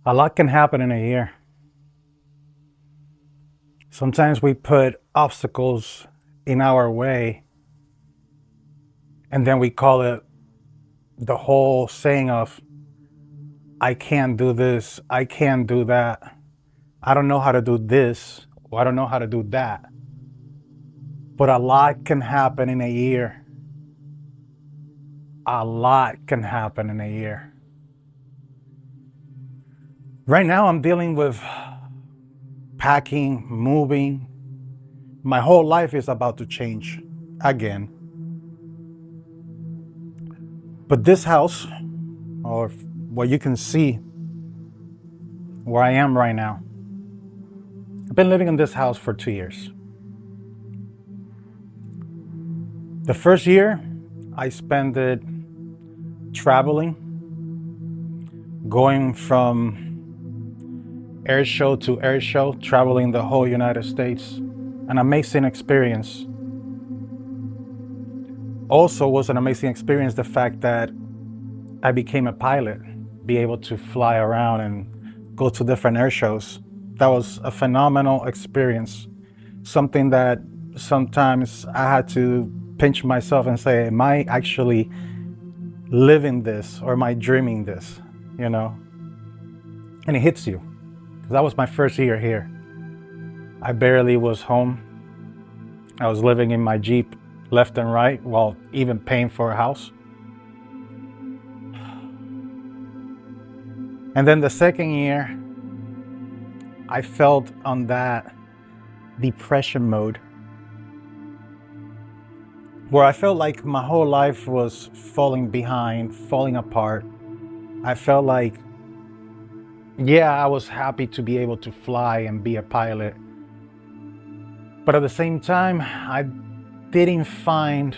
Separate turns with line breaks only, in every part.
A lot can happen in a year. Sometimes we put obstacles in our way and then we call it the whole saying of, I can't do this, I can't do that, I don't know how to do this, or I don't know how to do that. But a lot can happen in a year. A lot can happen in a year. Right now, I'm dealing with packing, moving. My whole life is about to change again. But this house, or what you can see where I am right now, I've been living in this house for 2 years. The first year, I spent it traveling, going from air show to air show, traveling the whole United States. An amazing experience. Also was an amazing experience the fact that I became a pilot, be able to fly around and go to different air shows. That was a phenomenal experience. Something that sometimes I had to pinch myself and say, am I actually living this or am I dreaming this? You know? And it hits you. Because that was my first year here. I barely was home. I was living in my Jeep left and right while even paying for a house. And then the second year, I felt on that depression mode where I felt like my whole life was falling behind, falling apart. I felt like, yeah, I was happy to be able to fly and be a pilot. But at the same time, I didn't find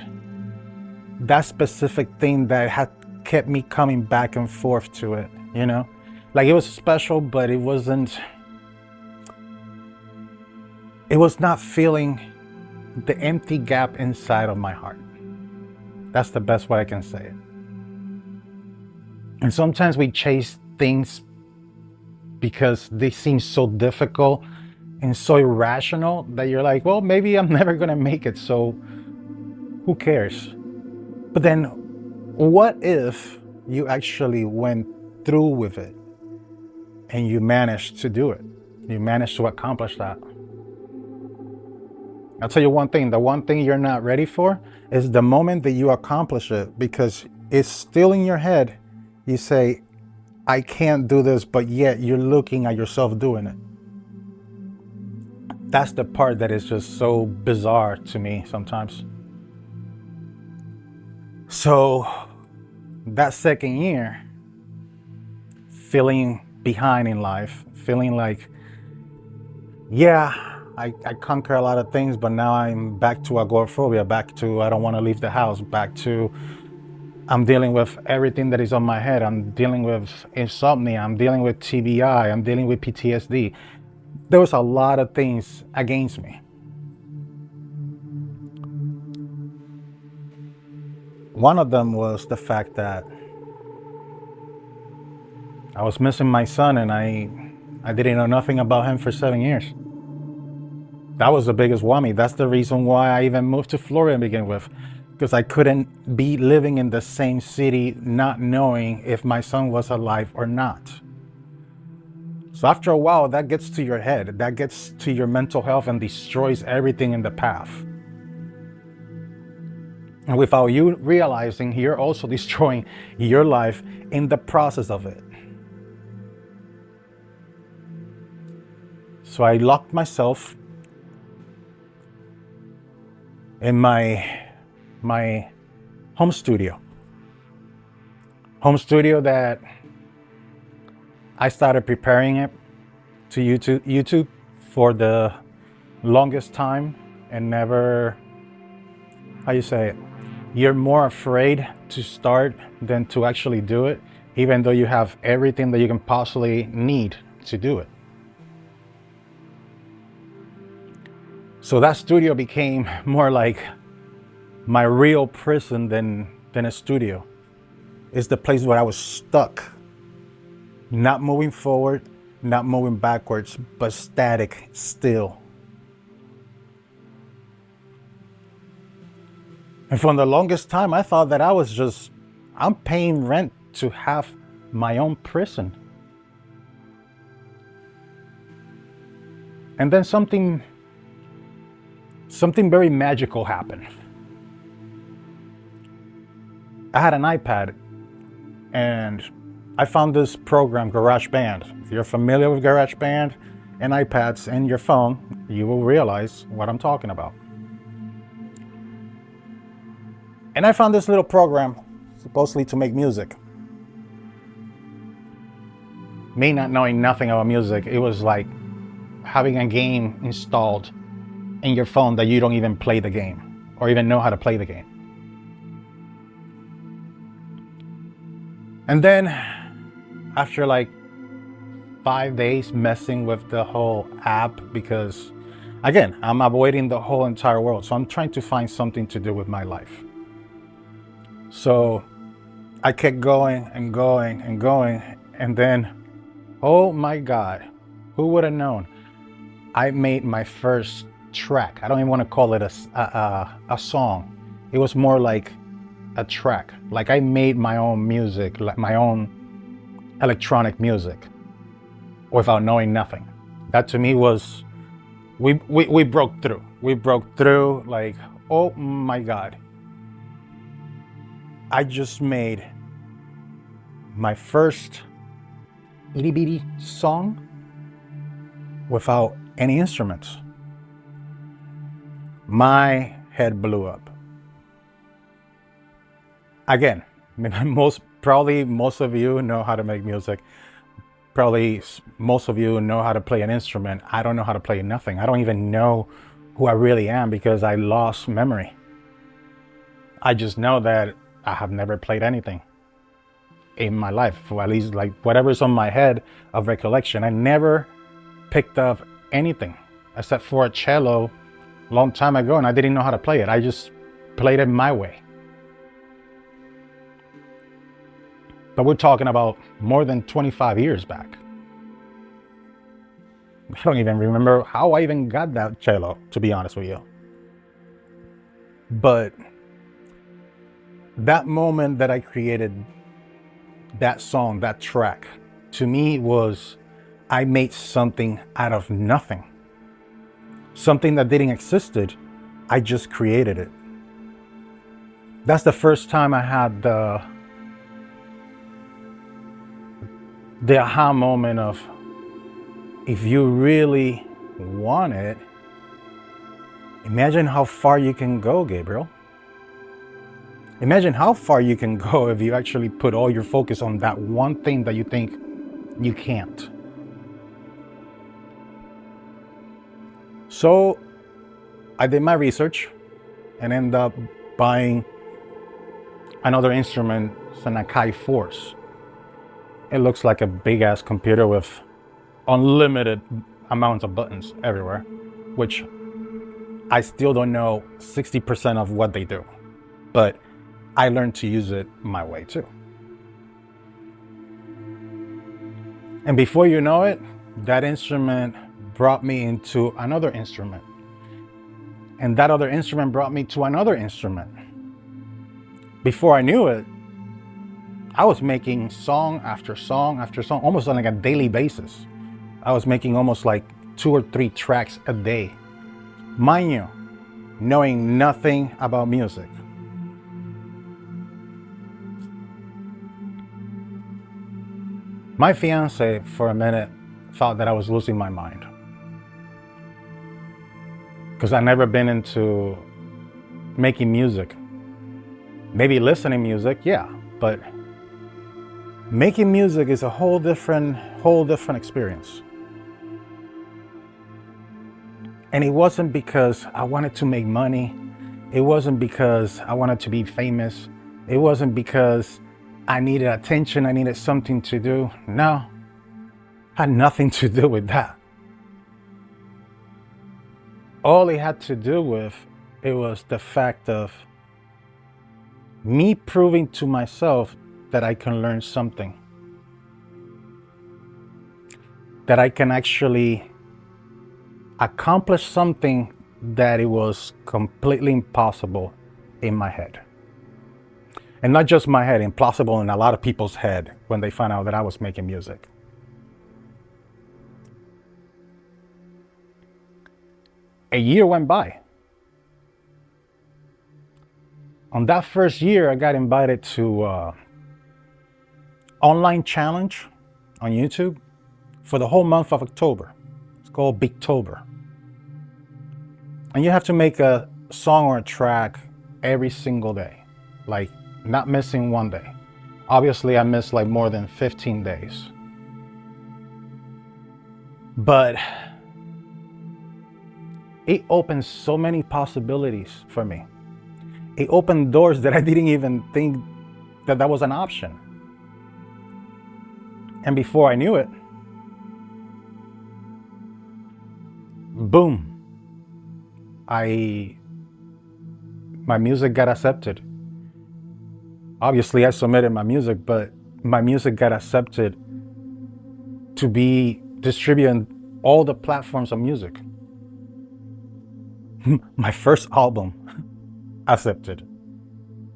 that specific thing that had kept me coming back and forth to it, you know? Like it was special, but it was not filling the empty gap inside of my heart. That's the best way I can say it. And sometimes we chase things because they seem so difficult and so irrational that you're like, well, maybe I'm never gonna make it, so who cares? But then what if you actually went through with it and you managed to do it? You managed to accomplish that. I'll tell you one thing, the one thing you're not ready for is the moment that you accomplish it, because it's still in your head. You say, I can't do this, but yet you're looking at yourself doing it. That's the part that is just so bizarre to me sometimes. So that second year, feeling behind in life, feeling like, yeah, I conquer a lot of things, but now I'm back to agoraphobia, back to I don't want to leave the house, back to I'm dealing with everything that is on my head. I'm dealing with insomnia, I'm dealing with TBI, I'm dealing with PTSD. There was a lot of things against me. One of them was the fact that I was missing my son and I didn't know nothing about him for 7 years. That was the biggest whammy. That's the reason why I even moved to Florida to begin with, because I couldn't be living in the same city not knowing if my son was alive or not. So after a while, that gets to your head, that gets to your mental health and destroys everything in the path. And without you realizing, you're also destroying your life in the process of it. So I locked myself in my home studio that I started preparing it to YouTube for the longest time, and never, how you say it, you're more afraid to start than to actually do it, even though you have everything that you can possibly need to do it. So that studio became more like my real prison than a studio. It's the place where I was stuck Not moving forward, not moving backwards, but static still. And for the longest time, I thought that I'm paying rent to have my own prison. And then something very magical happened. I had an iPad and I found this program, GarageBand. If you're familiar with GarageBand and iPads and your phone, you will realize what I'm talking about. And I found this little program supposedly to make music. Me not knowing nothing about music, it was like having a game installed in your phone that you don't even play the game or even know how to play the game. And then after like 5 days messing with the whole app, because again, I'm avoiding the whole entire world. So I'm trying to find something to do with my life. So I kept going and going and going. And then, oh my God, who would have known? I made my first track. I don't even want to call it a song. It was more like a track. Like I made my own music, like my own electronic music without knowing nothing. That to me was, we broke through. We broke through, like, oh my God. I just made my first itty bitty song without any instruments. My head blew up. Again, most of you know how to make music. Probably most of you know how to play an instrument. I don't know how to play nothing. I don't even know who I really am because I lost memory. I just know that I have never played anything in my life, or at least like whatever's on my head of recollection. I never picked up anything except for a cello a long time ago, and I didn't know how to play it. I just played it my way. But we're talking about more than 25 years back. I don't even remember how I even got that cello, to be honest with you. But that moment that I created that song, that track, to me was, I made something out of nothing. Something that didn't existed, I just created it. That's the first time I had the aha moment of, if you really want it, imagine how far you can go, Gabriel. Imagine how far you can go if you actually put all your focus on that one thing that you think you can't. So I did my research and ended up buying another instrument. It's an Akai Force. It looks like a big ass computer with unlimited amounts of buttons everywhere, which I still don't know 60% of what they do, but I learned to use it my way too. And before you know it, that instrument brought me into another instrument. And that other instrument brought me to another instrument. Before I knew it, I was making song after song after song, almost on like a daily basis. I was making almost like 2 or 3 tracks a day. Mind you, knowing nothing about music. My fiance, for a minute, thought that I was losing my mind. Because I've never been into making music. Maybe listening music, yeah, but making music is a whole different experience. And it wasn't because I wanted to make money. It wasn't because I wanted to be famous. It wasn't because I needed attention, I needed something to do. No, had nothing to do with that. All it had to do with, it was the fact of me proving to myself that I can learn something. that I can actually accomplish something that it was completely impossible in my head. And not just my head, impossible in a lot of people's head when they found out that I was making music. A year went by. On that first year, I got invited to online challenge on YouTube for the whole month of October. It's called Bigtober. And you have to make a song or a track every single day, like not missing one day. Obviously, I missed like more than 15 days. But it opened so many possibilities for me. It opened doors that I didn't even think that that was an option. And before I knew it, boom, my music got accepted. Obviously, I submitted my music, but my music got accepted to be distributed on all the platforms of music. My first album accepted.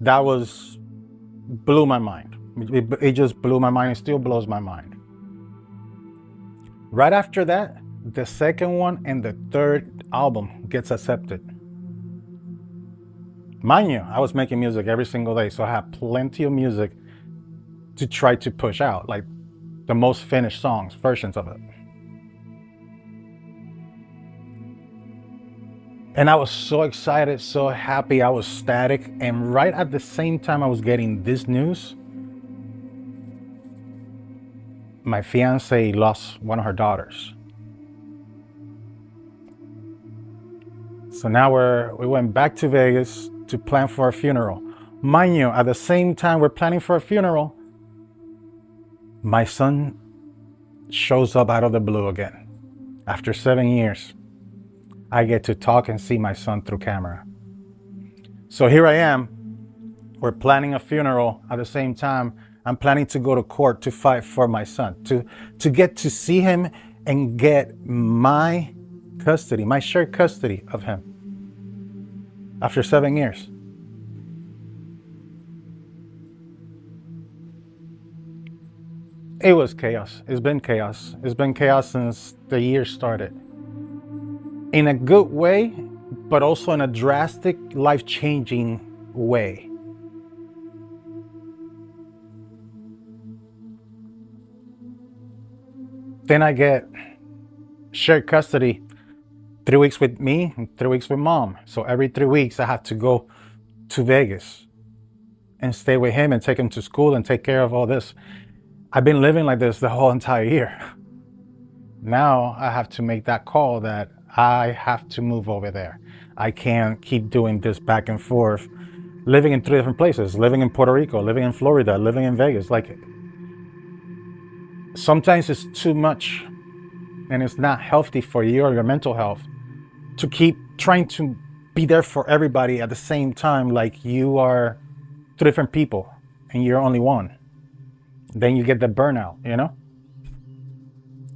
That blew my mind. It just blew my mind. It still blows my mind. Right after that, the second one and the third album gets accepted. Mind you, I was making music every single day, so I had plenty of music to try to push out, like the most finished songs, versions of it. And I was so excited, so happy, I was ecstatic. And right at the same time I was getting this news, my fiance lost one of her daughters. So now we went back to Vegas to plan for a funeral. Mind you, at the same time we're planning for a funeral, my son shows up out of the blue again. After 7 years, I get to talk and see my son through camera. So here I am, we're planning a funeral. At the same time, I'm planning to go to court to fight for my son, to get to see him and get my custody, my shared custody of him after 7 years. It was chaos. It's been chaos. It's been chaos since the year started. In a good way, but also in a drastic, life-changing way. Then I get shared custody, 3 weeks with me and 3 weeks with mom. So every 3 weeks I have to go to Vegas and stay with him and take him to school and take care of all this. I've been living like this the whole entire year. Now I have to make that call that I have to move over there. I can't keep doing this back and forth, living in 3 different places, living in Puerto Rico, living in Florida, living in Vegas. Like, sometimes it's too much and it's not healthy for you or your mental health to keep trying to be there for everybody at the same time, like you are 2 different people and you're only one. Then you get the burnout, you know?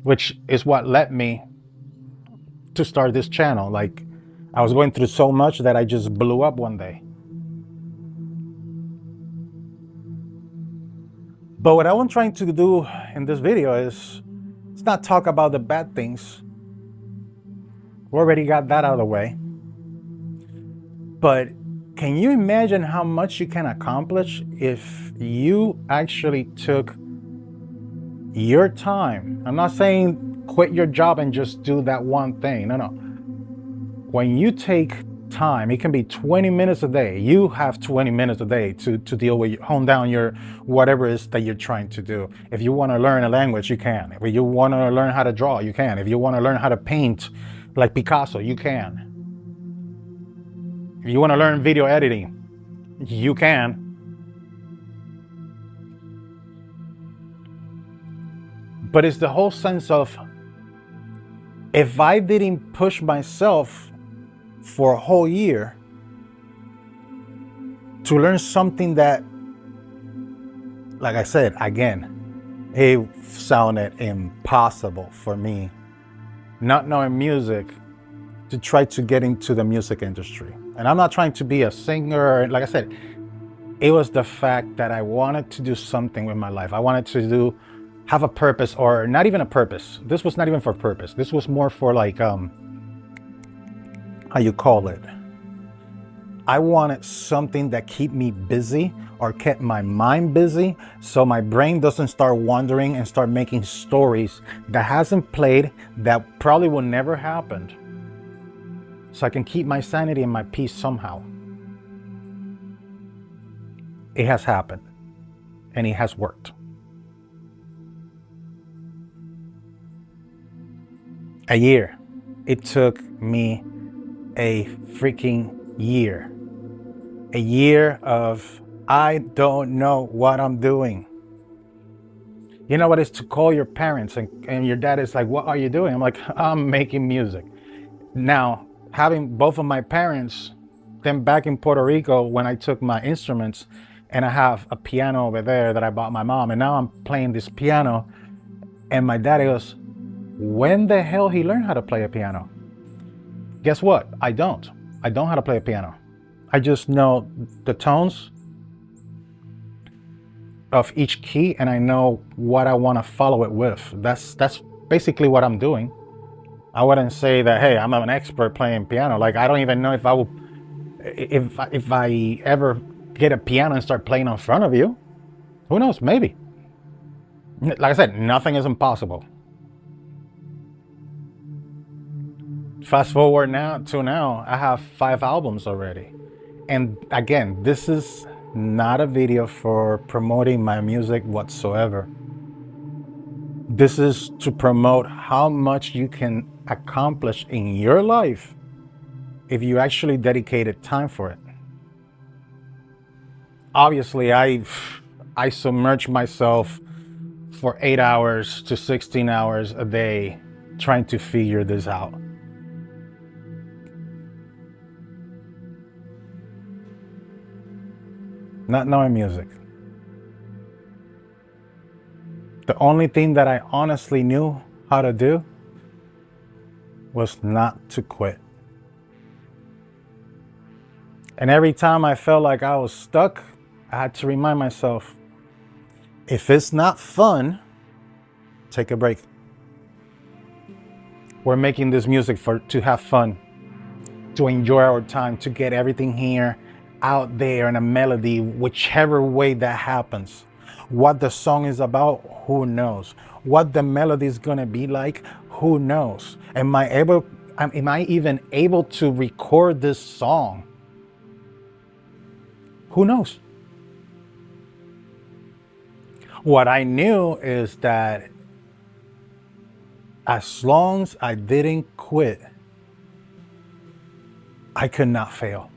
Which is what led me to start this channel. Like, I was going through so much that I just blew up one day. But what I was trying to do in this video is, let's not talk about the bad things. We already got that out of the way. But can you imagine how much you can accomplish if you actually took your time? I'm not saying quit your job and just do that one thing. No. When you take time, it can be 20 minutes a day. You have 20 minutes a day to deal with, hone down your whatever it is that you're trying to do. If you want to learn a language, you can. If you want to learn how to draw, you can. If you want to learn how to paint like Picasso, you can. If you want to learn video editing, you can. But it's the whole sense of, if I didn't push myself for a whole year to learn something that, like I said, again, It sounded impossible for me, not knowing music, to try to get into the music industry. And I'm not trying to be a singer. Like I said, it was the fact that I wanted to do something with my life. I wanted to have a purpose, or not even a purpose. This was not even for purpose. This was more for like, how you call it? I wanted something that keep me busy or kept my mind busy, so my brain doesn't start wandering and start making stories that hasn't played, that probably will never happen. So I can keep my sanity and my peace somehow. It has happened, and it has worked. A year. It took me a freaking year. A year of, I don't know what I'm doing. You know what it's to call your parents and your dad is like, what are you doing? I'm like, I'm making music. Now, having both of my parents, then back in Puerto Rico when I took my instruments, and I have a piano over there that I bought my mom, and now I'm playing this piano, and my dad goes, when the hell he learned how to play a piano? Guess what? I don't know how to play a piano. I just know the tones of each key, and I know what I want to follow it with. That's basically what I'm doing. I wouldn't say that, hey, I'm an expert playing piano. Like, I don't even know if I will, if I ever get a piano and start playing in front of you. Who knows? Maybe. Like I said, nothing is impossible. Fast forward now, I have 5 albums already. And again, this is not a video for promoting my music whatsoever. This is to promote how much you can accomplish in your life if you actually dedicated time for it. Obviously, I submerge myself for 8 hours to 16 hours a day trying to figure this out. Not knowing music. The only thing that I honestly knew how to do was not to quit. And every time I felt like I was stuck, I had to remind myself, if it's not fun, take a break. We're making this music to have fun, to enjoy our time, to get everything here out there in a melody, whichever way that happens. What the song is about, who knows? What the melody is gonna be like, who knows? Am I even able to record this song? Who knows? What I knew is that as long as I didn't quit, I could not fail.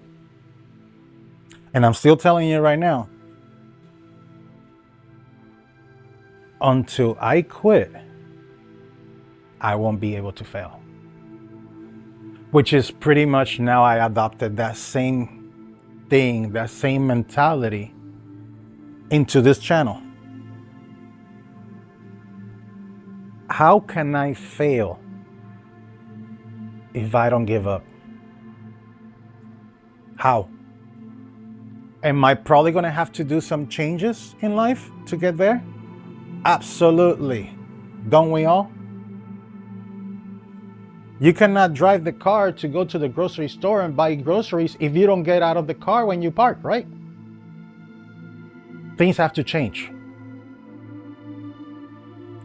And I'm still telling you right now, until I quit, I won't be able to fail. Which is pretty much now I adopted that same thing, that same mentality into this channel. How can I fail if I don't give up? How? Am I probably going to have to do some changes in life to get there? Absolutely. Don't we all? You cannot drive the car to go to the grocery store and buy groceries if you don't get out of the car when you park, right? Things have to change.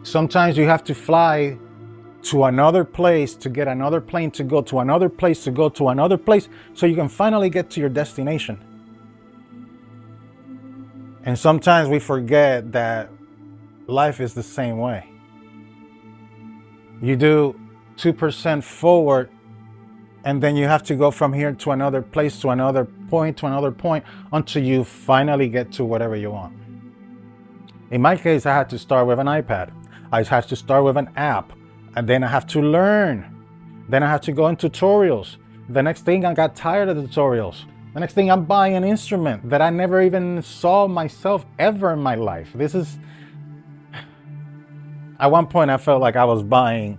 Sometimes you have to fly to another place to get another plane to go to another place to go to another place so you can finally get to your destination. And sometimes we forget that life is the same way. You do 2% forward, and then you have to go from here to another place, to another point, until you finally get to whatever you want. In my case, I had to start with an iPad. I had to start with an app, and then I have to learn. Then I have to go in tutorials. The next thing, I got tired of the tutorials. The next thing, I'm buying an instrument that I never even saw myself ever in my life. This is At one point, I felt like I was buying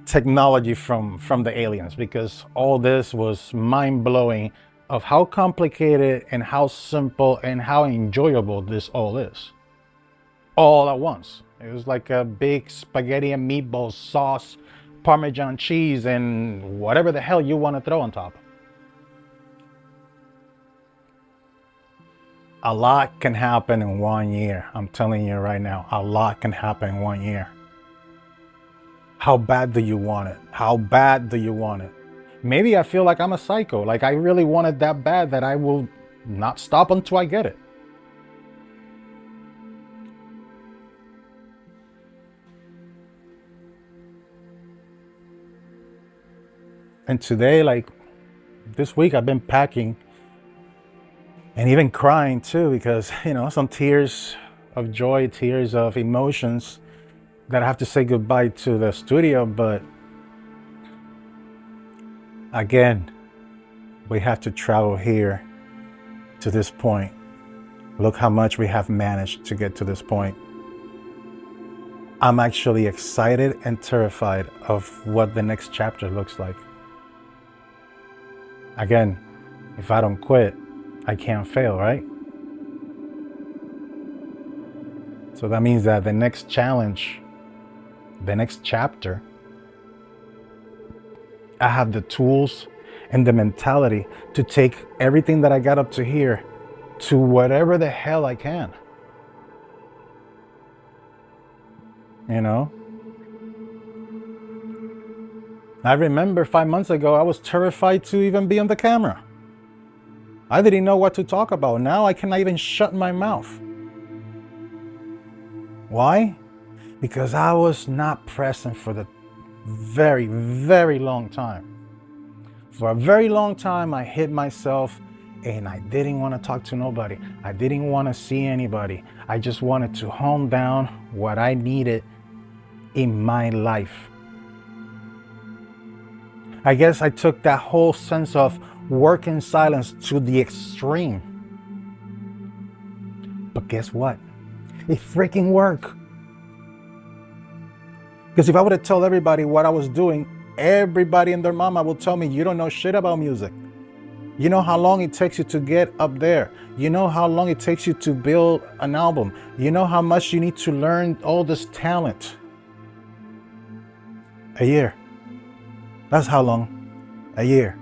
technology from the aliens, because all this was mind-blowing of how complicated and how simple and how enjoyable this all is, all at once. It was like a big spaghetti and meatball sauce, Parmesan cheese, and whatever the hell you want to throw on top. A lot can happen in 1 year. I'm telling you right now, a lot can happen in 1 year. How bad do you want it? How bad do you want it? Maybe I feel like I'm a psycho. Like I really want it that bad that I will not stop until I get it. And today, like this week, I've been packing and even crying too, because, some tears of joy, tears of emotions that I have to say goodbye to the studio. But again, we have to travel here to this point. Look how much we have managed to get to this point. I'm actually excited and terrified of what the next chapter looks like. Again, if I don't quit, I can't fail, right? So that means that the next challenge, the next chapter, I have the tools and the mentality to take everything that I got up to here to whatever the hell I can. I remember 5 months ago, I was terrified to even be on the camera. I didn't know what to talk about. Now I cannot even shut my mouth. Why? Because I was not present for the very, very long time. For a very long time, I hid myself and I didn't want to talk to nobody. I didn't want to see anybody. I just wanted to hone down what I needed in my life. I guess I took that whole sense of work in silence to the extreme. But guess what? It freaking worked. Because if I would have told everybody what I was doing, everybody and their mama will tell me, you don't know shit about music. You know how long it takes you to get up there. You know how long it takes you to build an album. You know how much you need to learn all this talent. A year. That's how long? A year.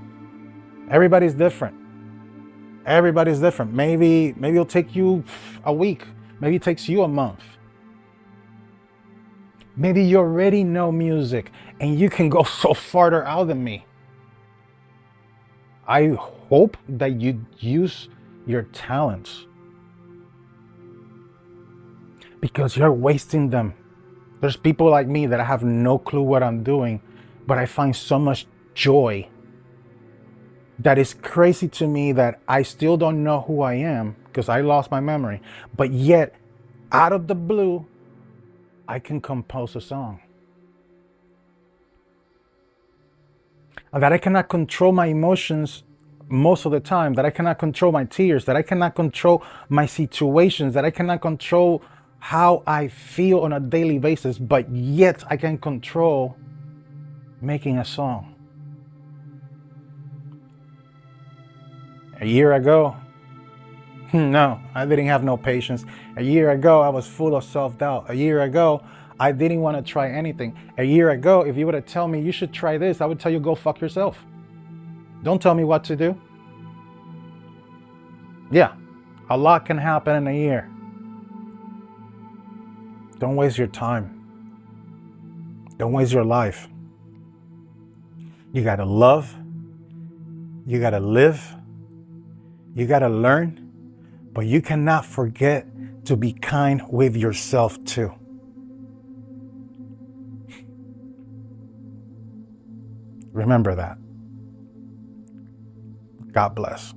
Everybody's different. Everybody's different. Maybe it'll take you a week. Maybe it takes you a month. Maybe you already know music and you can go so farther out than me. I hope that you use your talents, because you're wasting them. There's people like me that I have no clue what I'm doing, but I find so much joy that is crazy to me that I still don't know who I am because I lost my memory. But yet, out of the blue, I can compose a song. And that I cannot control my emotions most of the time, that I cannot control my tears, that I cannot control my situations, that I cannot control how I feel on a daily basis, but yet I can control making a song. A year ago, no, I didn't have no patience. A year ago, I was full of self-doubt. A year ago, I didn't want to try anything. A year ago, if you were to tell me you should try this, I would tell you go fuck yourself. Don't tell me what to do. Yeah, a lot can happen in a year. Don't waste your time. Don't waste your life. You gotta love. You gotta live. You gotta learn. But you cannot forget to be kind with yourself too. Remember that. God bless.